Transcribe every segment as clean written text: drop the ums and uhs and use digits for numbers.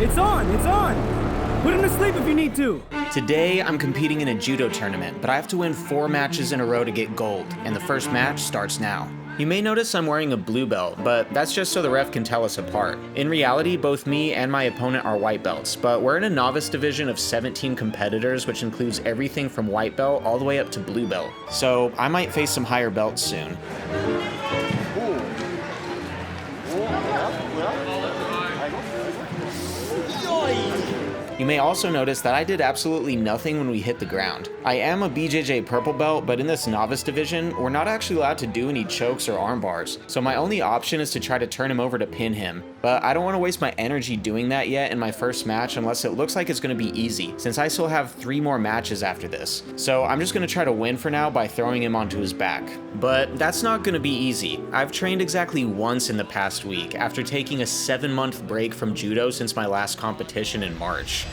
It's on, it's on! Put him to sleep if you need to! Today, I'm competing in a judo tournament, but I have to win 4 matches in a row to get gold, and the first match starts now. You may notice I'm wearing a blue belt, but that's just so the ref can tell us apart. In reality, both me and my opponent are white belts, but we're in a novice division of 17 competitors, which includes everything from white belt all the way up to blue belt. So I might face some higher belts soon. You may also notice that I did absolutely nothing when we hit the ground. I am a BJJ purple belt, but in this novice division, we're not actually allowed to do any chokes or arm bars, so my only option is to try to turn him over to pin him. But I don't want to waste my energy doing that yet in my first match unless it looks like it's going to be easy, since I still have 3 more matches after this. So I'm just going to try to win for now by throwing him onto his back. But that's not going to be easy. I've trained exactly once in the past week, after taking a 7-month break from judo since my last competition in March.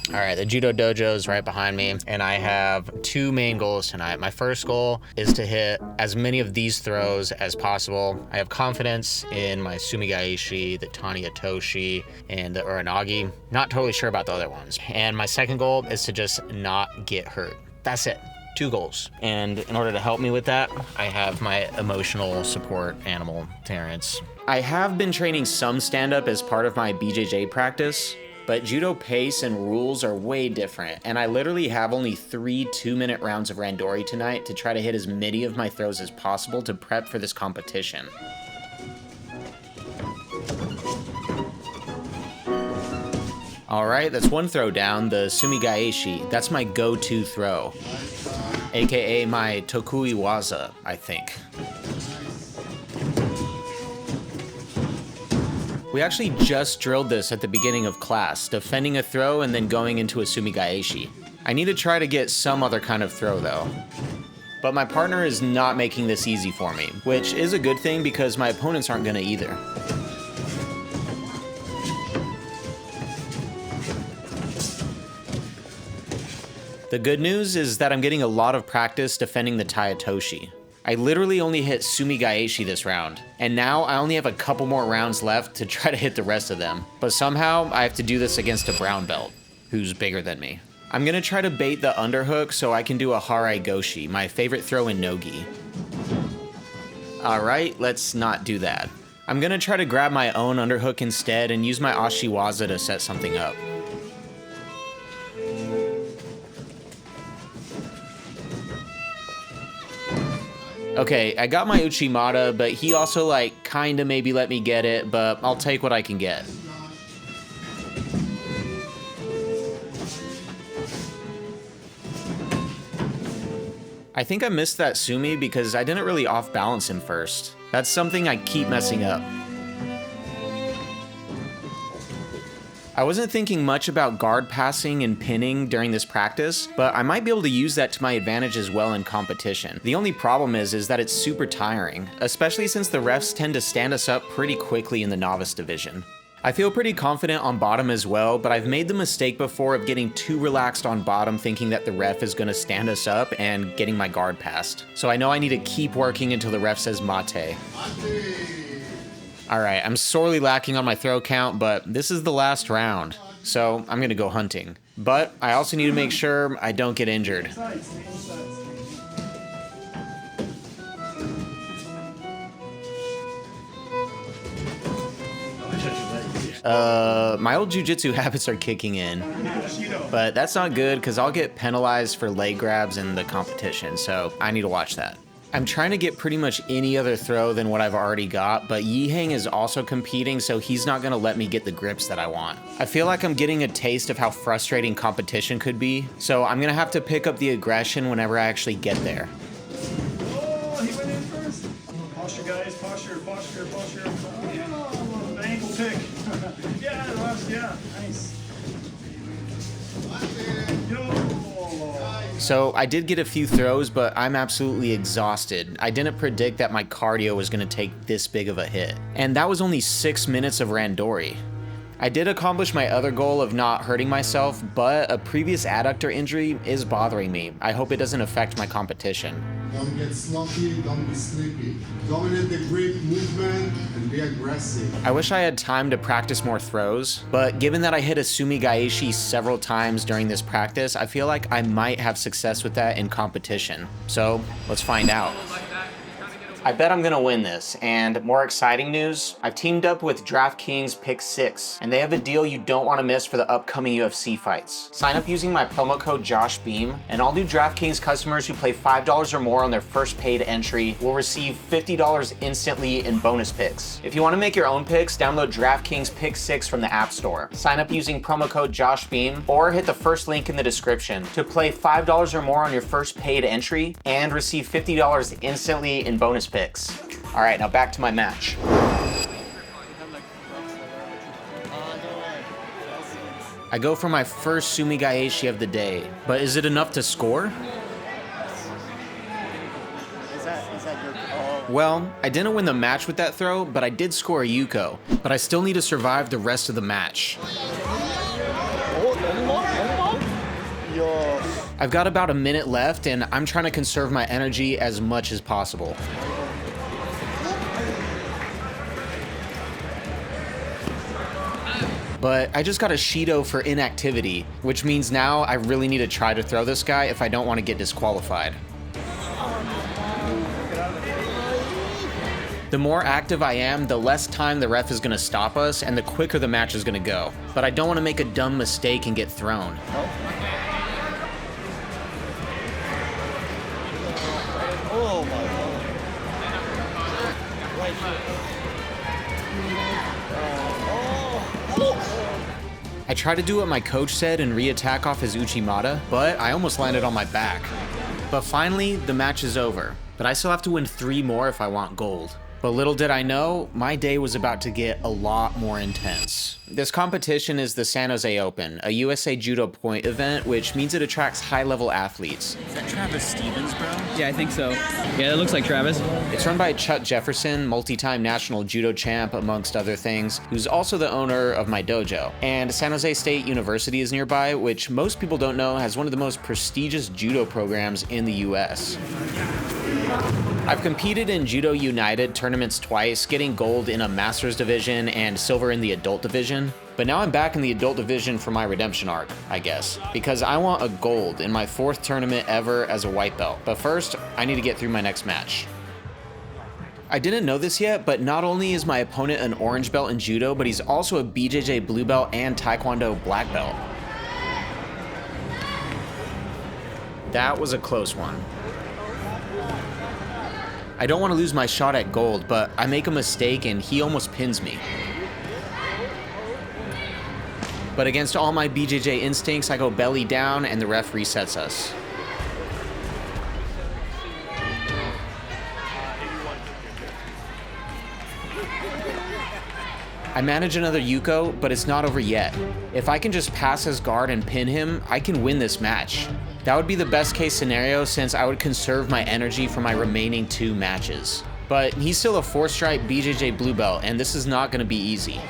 All right, the judo dojo is right behind me, and I have 2 main goals tonight. My first goal is to hit as many of these throws as possible. I have confidence in my sumigaeshi, the taniatoshi, and the uranagi. Not totally sure about the other ones. And my second goal is to just not get hurt. That's it. 2 goals. And in order to help me with that, I have my emotional support animal, Terrence. I have been training some stand-up as part of my BJJ practice, but judo pace and rules are way different, and I literally have only 3 2-minute rounds of randori tonight to try to hit as many of my throws as possible to prep for this competition. Alright, that's 1 throw down, the sumigaeshi. That's my go-to throw, aka my tokui waza, I think. We actually just drilled this at the beginning of class, defending a throw and then going into a sumigaeshi. I need to try to get some other kind of throw though. But my partner is not making this easy for me, which is a good thing because my opponents aren't gonna either. The good news is that I'm getting a lot of practice defending the taiatoshi. I literally only hit sumigaeshi this round, and now I only have a couple more rounds left to try to hit the rest of them. But somehow, I have to do this against a brown belt, who's bigger than me. I'm gonna try to bait the underhook so I can do a harai goshi, my favorite throw in no-gi. Alright, let's not do that. I'm gonna try to grab my own underhook instead and use my ashiwaza to set something up. Okay, I got my Uchimata, but he also kinda maybe let me get it, but I'll take what I can get. I think I missed that sumi because I didn't really off-balance him first. That's something I keep messing up. I wasn't thinking much about guard passing and pinning during this practice, but I might be able to use that to my advantage as well in competition. The only problem is that it's super tiring, especially since the refs tend to stand us up pretty quickly in the novice division. I feel pretty confident on bottom as well, but I've made the mistake before of getting too relaxed on bottom thinking that the ref is gonna stand us up and getting my guard passed. So I know I need to keep working until the ref says mate. Alright, I'm sorely lacking on my throw count, but this is the last round, so I'm gonna go hunting. But I also need to make sure I don't get injured. My old jiu-jitsu habits are kicking in, but that's not good because I'll get penalized for leg grabs in the competition, so I need to watch that. I'm trying to get pretty much any other throw than what I've already got, but Yihang is also competing, so he's not gonna let me get the grips that I want. I feel like I'm getting a taste of how frustrating competition could be, so I'm gonna have to pick up the aggression whenever I actually get there. Oh, he went in first. Posture, guys, posture. Oh, the ankle pick. Yeah, nice. So I did get a few throws, but I'm absolutely exhausted. I didn't predict that my cardio was gonna take this big of a hit. And that was only 6 minutes of randori. I did accomplish my other goal of not hurting myself, but a previous adductor injury is bothering me. I hope it doesn't affect my competition. Don't get sloppy, don't be sleepy. Dominate the grip, movement, and be aggressive. I wish I had time to practice more throws, but given that I hit a sumigaeshi several times during this practice, I feel like I might have success with that in competition. So, let's find out. I bet I'm gonna win this, and more exciting news, I've teamed up with DraftKings Pick 6, and they have a deal you don't want to miss for the upcoming UFC fights. Sign up using my promo code JoshBeam, and all new DraftKings customers who play $5 or more on their first paid entry will receive $50 instantly in bonus picks. If you want to make your own picks, download DraftKings Pick 6 from the App Store. Sign up using promo code JoshBeam, or hit the first link in the description to play $5 or more on your first paid entry and receive $50 instantly in bonus picks. All right, now back to my match. I go for my first sumigaeshi of the day, but is it enough to score? Well, I didn't win the match with that throw, but I did score a yuko. But I still need to survive the rest of the match. I've got about a minute left, and I'm trying to conserve my energy as much as possible. But I just got a Shido for inactivity, which means now I really need to try to throw this guy if I don't want to get disqualified. The more active I am, the less time the ref is going to stop us, and the quicker the match is going to go. But I don't want to make a dumb mistake and get thrown. Oh my God. I tried to do what my coach said and re-attack off his Uchimata, but I almost landed on my back. But finally, the match is over. But I still have to win 3 more if I want gold. But little did I know, my day was about to get a lot more intense. This competition is the San Jose Open, a USA Judo point event, which means it attracts high-level athletes. Is that Travis Stevens, bro? Yeah, I think so. Yeah, that looks like Travis. It's run by Chuck Jefferson, multi-time national judo champ, amongst other things, who's also the owner of my dojo. And San Jose State University is nearby, which most people don't know has one of the most prestigious judo programs in the US. I've competed in Judo United tournaments twice, getting gold in a Masters division and silver in the adult division. But now I'm back in the adult division for my redemption arc, I guess, because I want a gold in my 4th tournament ever as a white belt. But first, I need to get through my next match. I didn't know this yet, but not only is my opponent an orange belt in judo, but he's also a BJJ blue belt and Taekwondo black belt. That was a close one. I don't want to lose my shot at gold, but I make a mistake and he almost pins me. But against all my BJJ instincts, I go belly down and the ref resets us. I manage another yuko, but it's not over yet. If I can just pass his guard and pin him, I can win this match. That would be the best case scenario since I would conserve my energy for my remaining 2 matches. But he's still a 4-stripe BJJ blue belt, and this is not going to be easy.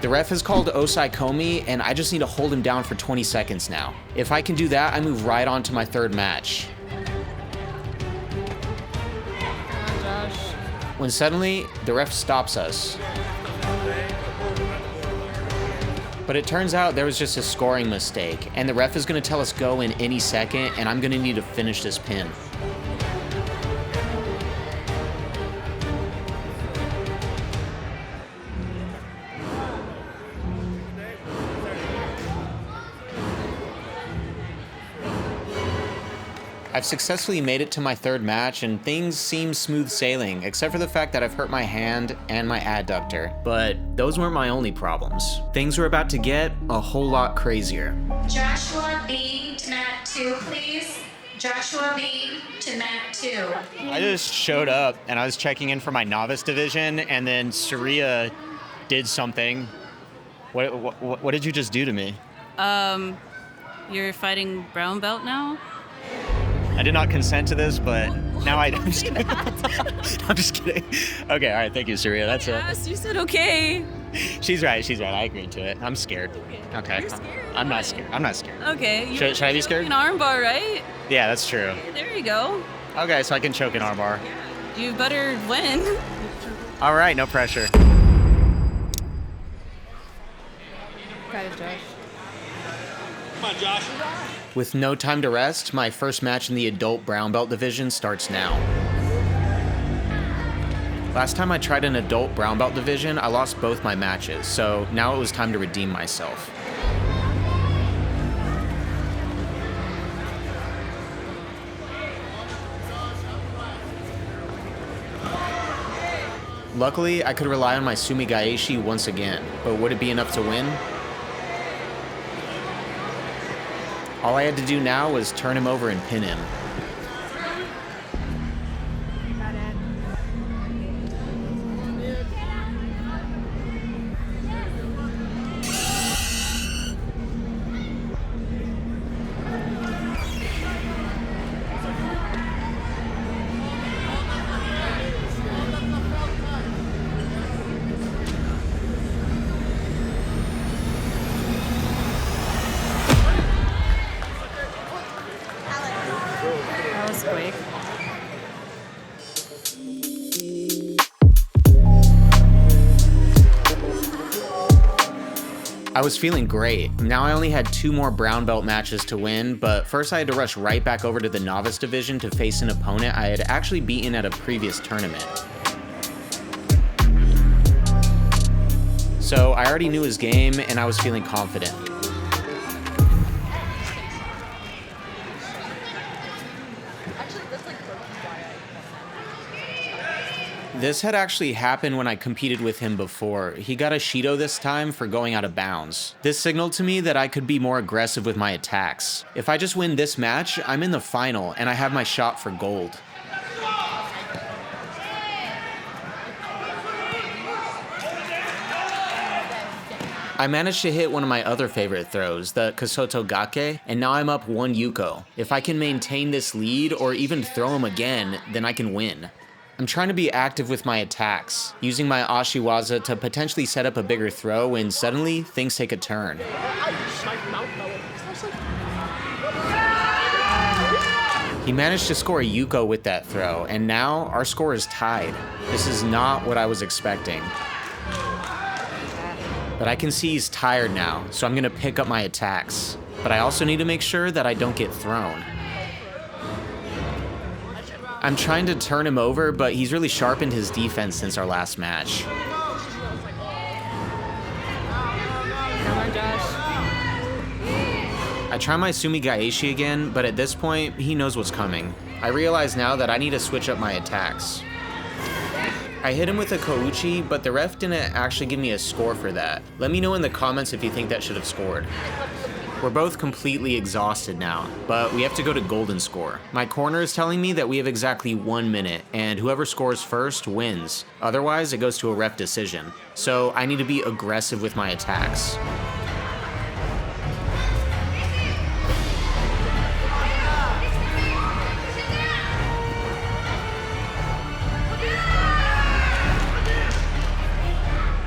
The ref has called Osai Komi, and I just need to hold him down for 20 seconds now. If I can do that, I move right on to my 3rd match. When suddenly, the ref stops us. But it turns out there was just a scoring mistake, and the ref is going to tell us go in any second, and I'm going to need to finish this pin. I've successfully made it to my 3rd match, and things seem smooth sailing, except for the fact that I've hurt my hand and my adductor. But those weren't my only problems. Things were about to get a whole lot crazier. Joshua B to mat 2, please. Joshua B to mat 2. I just showed up, and I was checking in for my novice division, and then Surya did something. What did you just do to me? You're fighting brown belt now? I did not consent to this, but Now I'm just kidding. I'm just kidding. Okay, all right. Thank you, Surya. That's it. Yes, you said okay. She's right. She's right. I agreed to it. I'm scared. Okay. You're scared? I'm not scared. I'm not scared. Okay. You Should I be scared? An armbar, right? Yeah, that's true. Okay, there you go. Okay, so I can choke an armbar. You better win. All right, no pressure. Got it, Josh. Come on, Josh. With no time to rest, my first match in the adult brown belt division starts now. Last time I tried an adult brown belt division, I lost both my matches, so now it was time to redeem myself. Luckily, I could rely on my Sumigaeshi once again, but would it be enough to win? All I had to do now was turn him over and pin him. That was quick. I was feeling great. Now I only had 2 more brown belt matches to win, but first I had to rush right back over to the novice division to face an opponent I had actually beaten at a previous tournament. So I already knew his game and I was feeling confident. This had actually happened when I competed with him before. He got a Shido this time for going out of bounds. This signaled to me that I could be more aggressive with my attacks. If I just win this match, I'm in the final and I have my shot for gold. I managed to hit one of my other favorite throws, the Kasoto Gake, and now I'm up 1 Yuko. If I can maintain this lead or even throw him again, then I can win. I'm trying to be active with my attacks, using my Ashiwaza to potentially set up a bigger throw when suddenly things take a turn. He managed to score a Yuko with that throw, and now our score is tied. This is not what I was expecting. But I can see he's tired now, so I'm gonna pick up my attacks. But I also need to make sure that I don't get thrown. I'm trying to turn him over, but he's really sharpened his defense since our last match. Come on, Josh. I try my Sumigaeshi again, but at this point, he knows what's coming. I realize now that I need to switch up my attacks. I hit him with a Kouchi, but the ref didn't actually give me a score for that. Let me know in the comments if you think that should have scored. We're both completely exhausted now, but we have to go to golden score. My corner is telling me that we have exactly 1 minute, and whoever scores first wins. Otherwise, it goes to a ref decision. So I need to be aggressive with my attacks.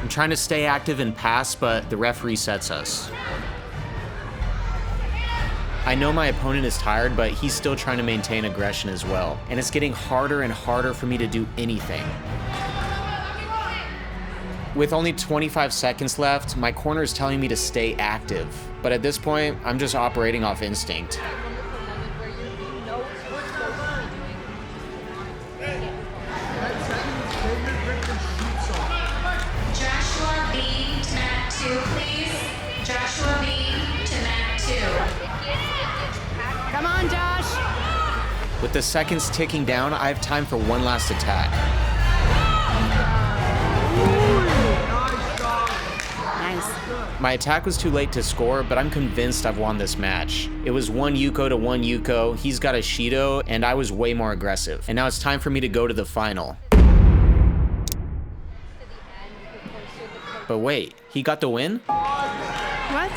I'm trying to stay active and pass, but the ref resets us. I know my opponent is tired, but he's still trying to maintain aggression as well, and it's getting harder and harder for me to do anything. With only 25 seconds left, my corner is telling me to stay active, but at this point, I'm just operating off instinct. Joshua Bean to mat 2, please. Joshua Bean to mat 2. Come on, Josh. With the seconds ticking down, I have time for one last attack. Nice. My attack was too late to score, but I'm convinced I've won this match. It was 1 Yuko to 1 Yuko, he's got a Shido, and I was way more aggressive. And now it's time for me to go to the final. But wait, he got the win? What? What?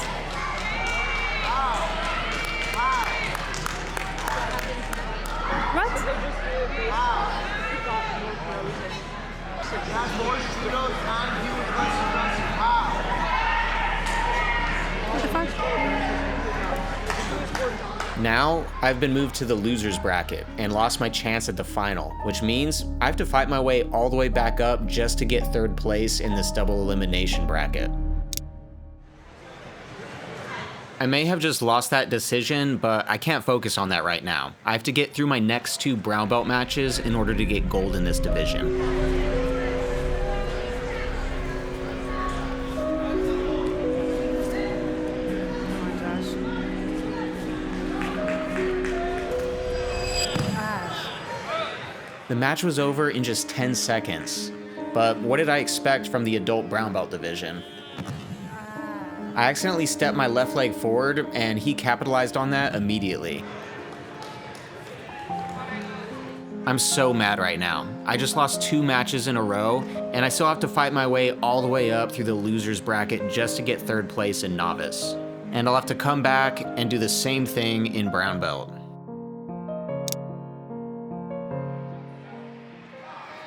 Now, I've been moved to the loser's bracket and lost my chance at the final, which means I have to fight my way all the way back up just to get third place in this double elimination bracket. I may have just lost that decision, but I can't focus on that right now. I have to get through my next 2 brown belt matches in order to get gold in this division. The match was over in just 10 seconds, but what did I expect from the adult brown belt division? I accidentally stepped my left leg forward, and he capitalized on that immediately. I'm so mad right now. I just lost 2 matches in a row, and I still have to fight my way all the way up through the loser's bracket just to get third place in novice. And I'll have to come back and do the same thing in brown belt.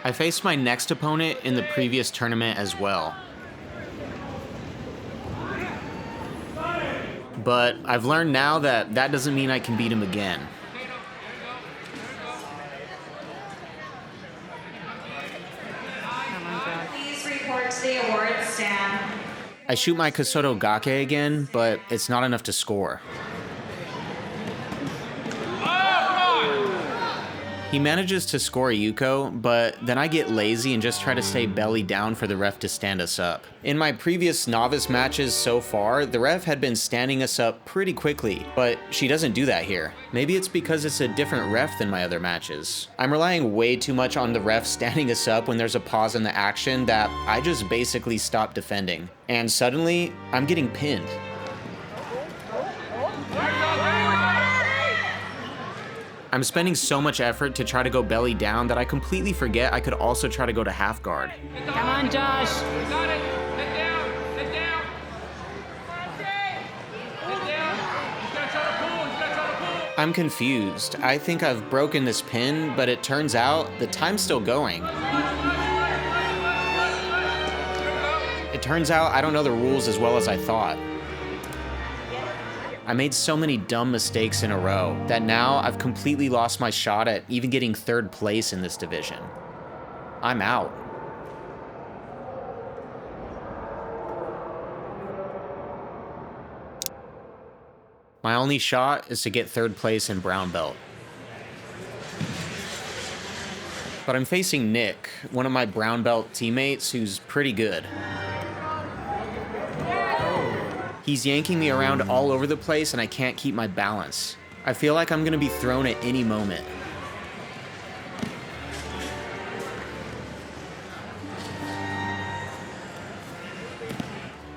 I faced my next opponent in the previous tournament as well. But I've learned now that that doesn't mean I can beat him again. Please report to the awards stand. I shoot my Kosoto Gake again, but it's not enough to score. He manages to score a Yuko, but then I get lazy and just try to stay belly down for the ref to stand us up. In my previous novice matches so far, the ref had been standing us up pretty quickly, but she doesn't do that here. Maybe it's because it's a different ref than my other matches. I'm relying way too much on the ref standing us up when there's a pause in the action that I just basically stop defending. And suddenly, I'm getting pinned. I'm spending so much effort to try to go belly down that I completely forget I could also try to go to half guard. Come on, Josh. Got it. Head down. Head down. Head down. He's gonna try to pull. He's gonna try to pull. I'm confused. I think I've broken this pin, but it turns out the time's still going. It turns out I don't know the rules as well as I thought. I made so many dumb mistakes in a row that now I've completely lost my shot at even getting third place in this division. I'm out. My only shot is to get third place in brown belt. But I'm facing Nick, one of my brown belt teammates who's pretty good. He's yanking me around all over the place and I can't keep my balance. I feel like I'm gonna be thrown at any moment.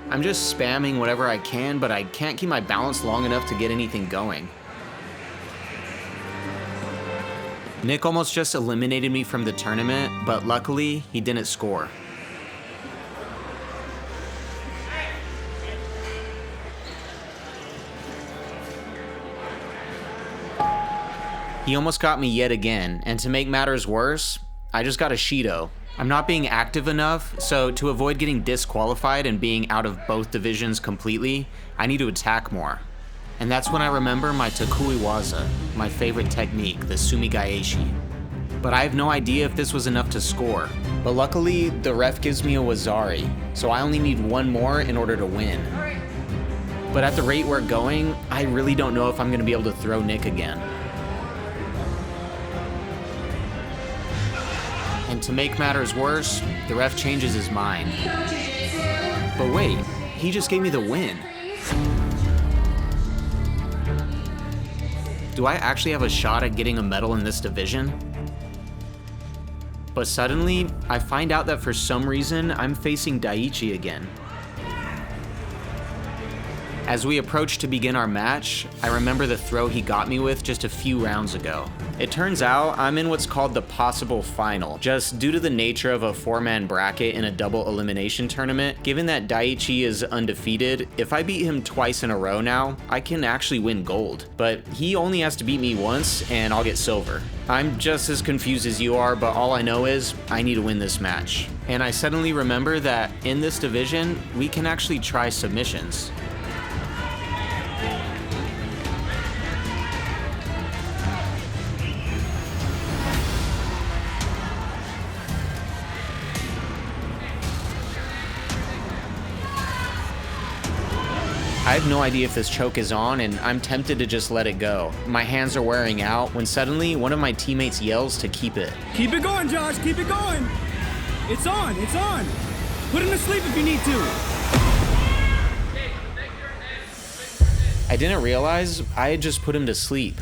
I'm just spamming whatever I can, but I can't keep my balance long enough to get anything going. Nick almost just eliminated me from the tournament, but luckily he didn't score. He almost got me yet again, and to make matters worse, I just got a Shido. I'm not being active enough, so to avoid getting disqualified and being out of both divisions completely, I need to attack more. And that's when I remember my Takui Waza, my favorite technique, the Sumigaeshi. But I have no idea if this was enough to score. But luckily, the ref gives me a Wazari, so I only need one more in order to win. But at the rate we're going, I really don't know if I'm gonna be able to throw Nick again. And to make matters worse, the ref changes his mind. But wait, he just gave me the win. Do I actually have a shot at getting a medal in this division? But suddenly, I find out that for some reason, I'm facing Daiichi again. As we approach to begin our match, I remember the throw he got me with just a few rounds ago. It turns out I'm in what's called the possible final. Just due to the nature of a 4-man bracket in a double elimination tournament, given that Daiichi is undefeated, if I beat him twice in a row now, I can actually win gold. But he only has to beat me once and I'll get silver. I'm just as confused as you are, but all I know is I need to win this match. And I suddenly remember that in this division, we can actually try submissions. I have no idea if this choke is on, and I'm tempted to just let it go. My hands are wearing out when suddenly one of my teammates yells to keep it. Keep it going, Josh. Keep it going. It's on. It's on. Put him to sleep if you need to. I didn't realize I had just put him to sleep.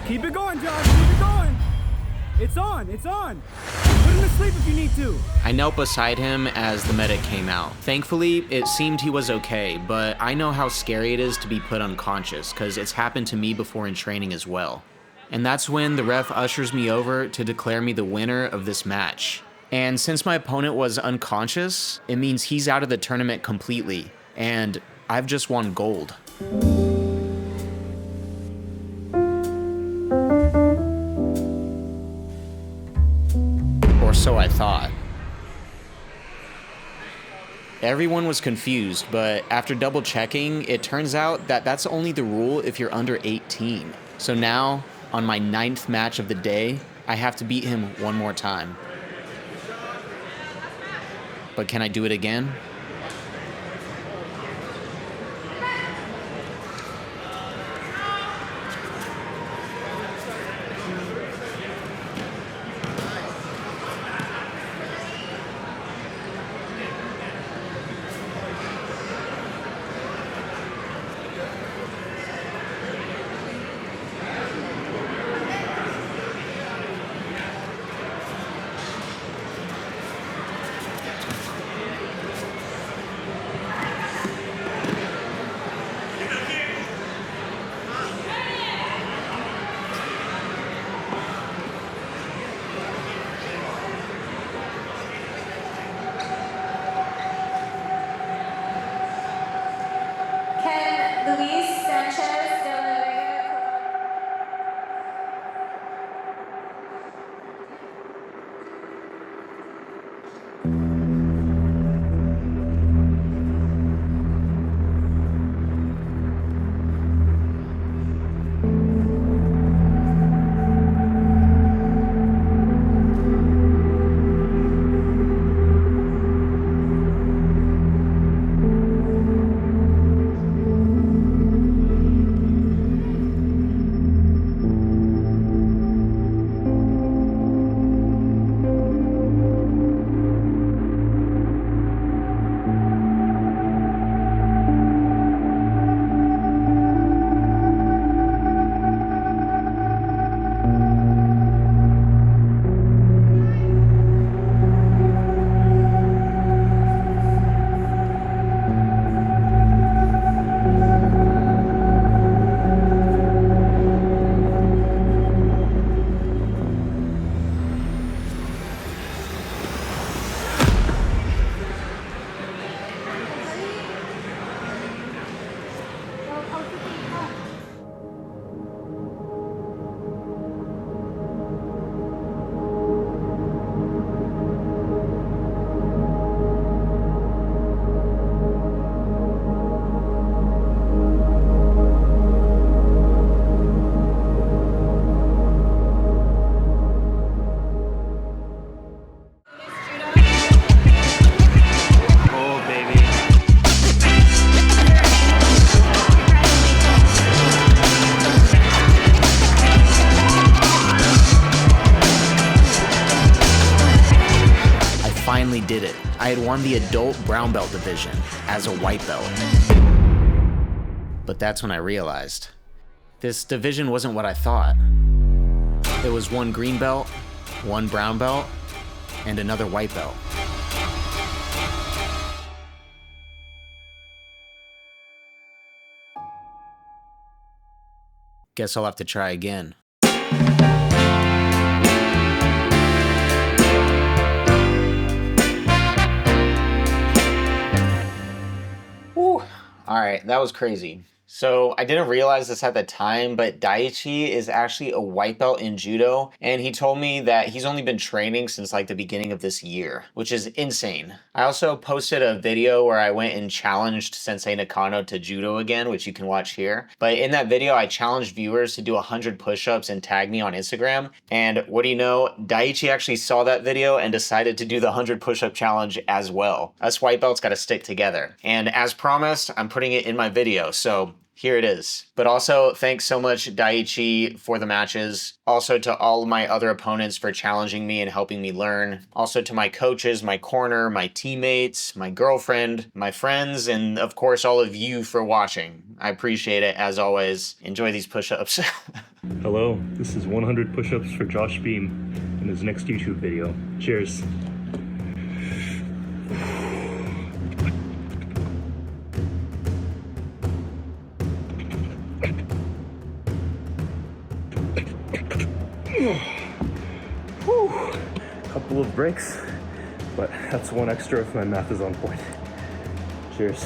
Keep it going, Josh. Keep it going. It's on. It's on. Put him to sleep if you need to. I knelt beside him as the medic came out. Thankfully, it seemed he was okay, but I know how scary it is to be put unconscious, because it's happened to me before in training as well. And that's when the ref ushers me over to declare me the winner of this match. And since my opponent was unconscious, it means he's out of the tournament completely, and I've just won gold. Or so I thought. Everyone was confused, but after double checking, it turns out that that's only the rule if you're under 18. So now, on my 9th match of the day, I have to beat him one more time. But can I do it again? Can Luis Sanchez de la Vega finally did it. I had won the adult brown belt division as a white belt. But that's when I realized this division wasn't what I thought. It was one green belt, one brown belt, and another white belt. Guess I'll have to try again. Whew. All right, that was crazy. So I didn't realize this at the time, but Daiichi is actually a white belt in judo, and he told me that he's only been training since like the beginning of this year, which is insane. I also posted a video where I went and challenged Sensei Nakano to judo again, which you can watch here. But in that video, I challenged viewers to do 100 push-ups and tag me on Instagram. And what do you know? Daiichi actually saw that video and decided to do the 100 push-up challenge as well. Us white belts got to stick together. And as promised, I'm putting it in my video. So here it is. But also, thanks so much, Daiichi, for the matches. Also to all of my other opponents for challenging me and helping me learn. Also to my coaches, my corner, my teammates, my girlfriend, my friends, and of course all of you for watching. I appreciate it, as always. Enjoy these push-ups. Hello, this is 100 push-ups for Josh Beam in his next YouTube video. Cheers. Couple of breaks, but that's one extra if my math is on point. Cheers.